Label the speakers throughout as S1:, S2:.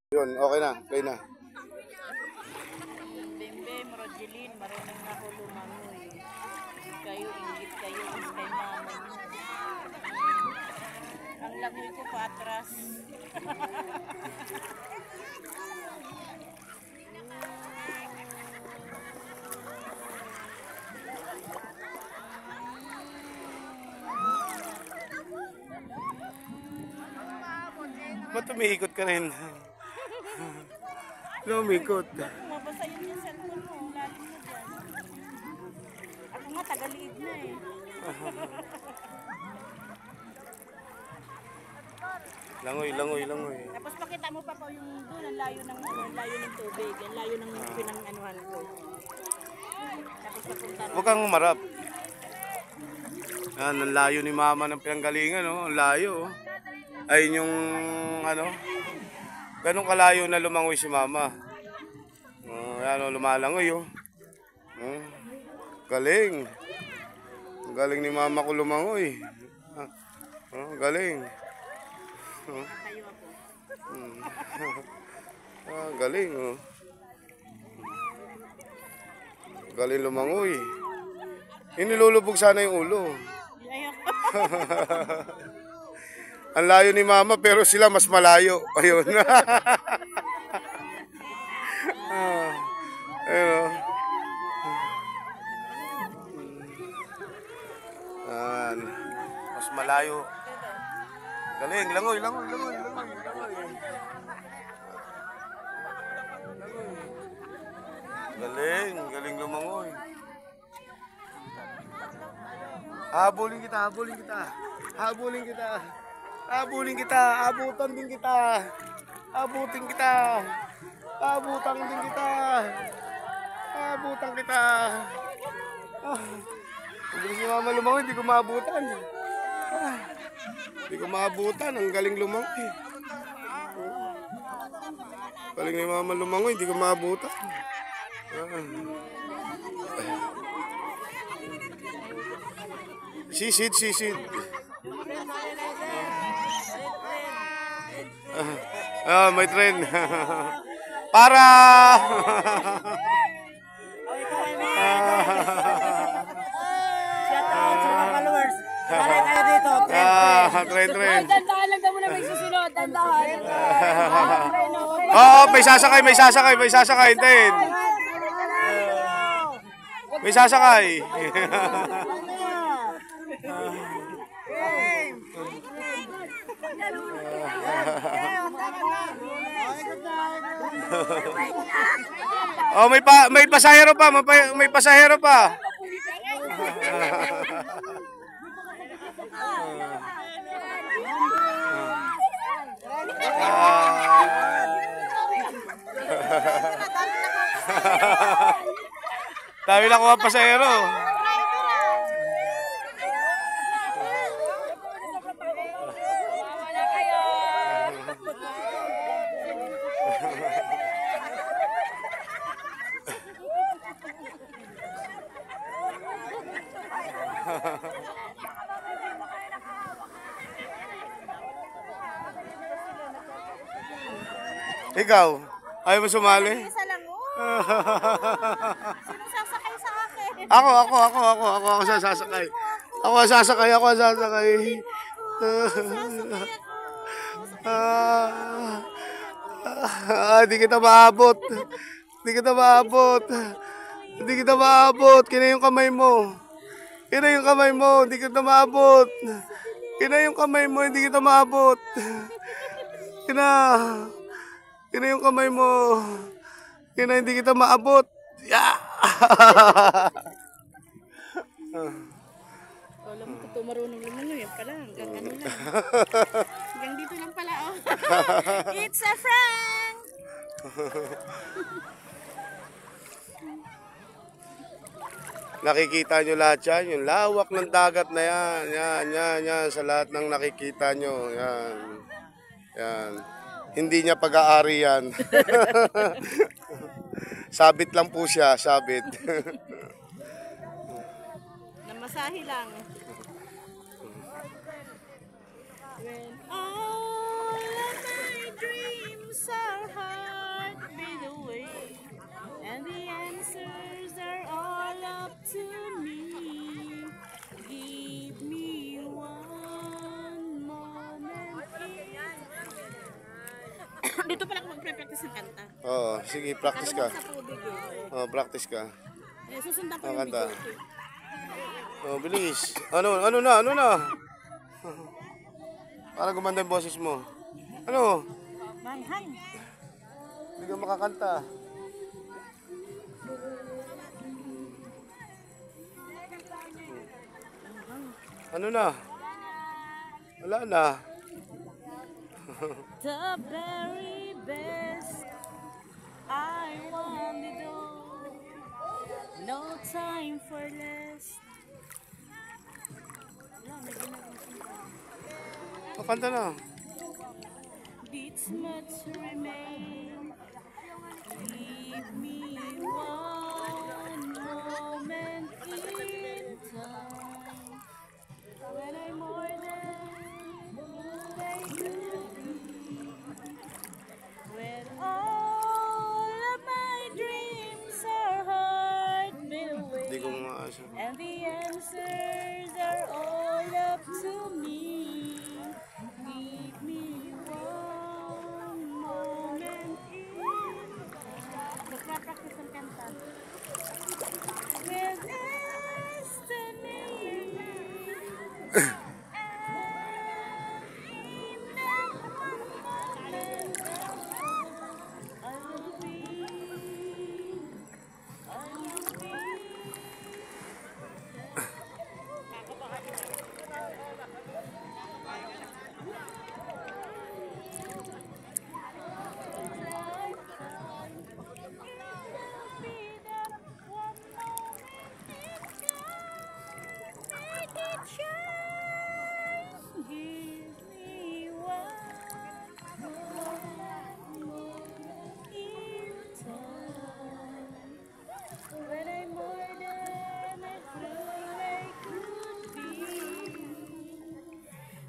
S1: Yun, okay na. Play na.
S2: Bembem, Rogelin, marunong na ako lumangoy. Kayo, ingit kayo, kay mama niyo. Ang langoy ko patras.
S1: Ba't umiikot ka rin? Ano umiikot?
S2: Mabasa yun yung cellphone mo, lalim mo dyan. Ako nga, tagaliig na eh.
S1: Langoy, langoy, langoy.
S2: Tapos pakita mo pa po yung doon, ang layo ng tubig, ang layo ng pinang-anuhan ko. Tapos papunta na.
S1: Huwag kang umarap. Yan, ang layo ni mama ng pinanggalingan, no? Ang layo, oh. Ayun yung, ano, ganun kalayo na lumangoy si mama. Yan, oh, lumalangoy, oh. Galing. Galing ni mama ko lumangoy. Galing.
S2: Tayo ako.
S1: Galing, oh. Galing lumangoy. Inilulubog sana yung ulo.
S2: Ayoko.
S1: Ang layo ni mama pero sila mas malayo. Ayun. Ayun. Mas malayo. Galing, langoy, langoy, langoy, langoy, langoy. Galing, galing lumangoy. Habulin kita, habulin kita. Habulin kita. Habulin kita, abutan din kita. Abutin kita. Abutan din kita. Abutan kita. Ang bilis ni mama lumangoy, hindi ko maabutan. Hindi ko maabutan, ang galing lumangoy. Galing ni mama lumangoy, hindi ko maabutan. Sisid, sisid. May tren. Para.
S2: Shout out sa mga followers. Maray tayo dito.
S1: Tren, tren.
S2: Dandahan lang daw muna may susunod. Dandahan.
S1: Oo, may sasakay, may sasakay, may sasakay. Hintayin. May sasakay. Oh, may pasahero pa, may pasahero pa. Dami na kuha pasahero. Ikaw, ayaw mo sumali?
S2: Isa lang oh. Sino sasakay sa akin?
S1: Ako sasakay. Ako sasakay. Di kita maabot. Di kita maabot. Di kita maabot. Kina yung kamay mo. Kina yung kamay mo. Di kita maabot. Kina yung kamay mo. Hindi kita maabot. Kina yung kamay mo. Kina hindi kita maabot. Yeah.
S2: Alam mo kung marunong lumangoy, yan pala, hanggang ano lang. Hanggang dito lang pala, oh. It's a prank!
S1: Nakikita nyo lahat yan, yung lawak ng dagat na yan. Yan, sa lahat ng nakikita nyo. Yan. Hindi niya pag-aari yan. Sabit lang po siya, sabit.
S2: Namasahe lang. When all of my dreams are Dito pala ako magpre-practice ng kanta.
S1: Oo, sige, practice ka.
S2: Sa tubig eh.
S1: Oo, practice ka.
S2: Susundan ko
S1: Ang
S2: yung
S1: kanta.
S2: video.
S1: Oh, bilis. Ano na? Para gumanda yung boses mo. Ano?
S2: Manghang.
S1: Hindi ka makakanta. Ano na? Wala na.
S2: The very best I want it all. No time for less. Wala, may ginagawa siya.
S1: Makanta na.
S2: This much remain. Give me one moment in time when I'm more than I could be. When all of my dreams are heart-filled
S1: Hindi ko maasa.
S2: and the answers are all up to me. Give me one moment in nagpa-practice ng kanta. With destiny and in that one moment I will be when I'm more than I thought I could be.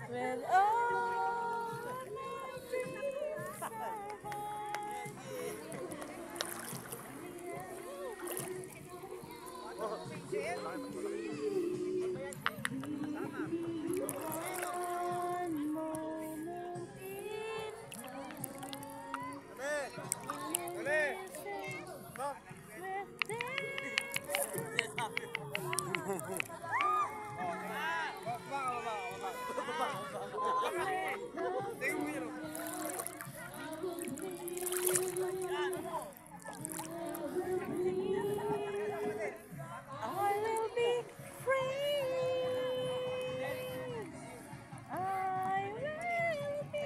S2: When all my dreams are one moment in I will be free. I will be.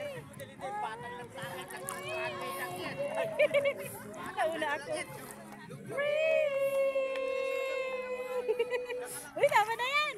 S2: Nauna ako. Free. Uy, tama na yan.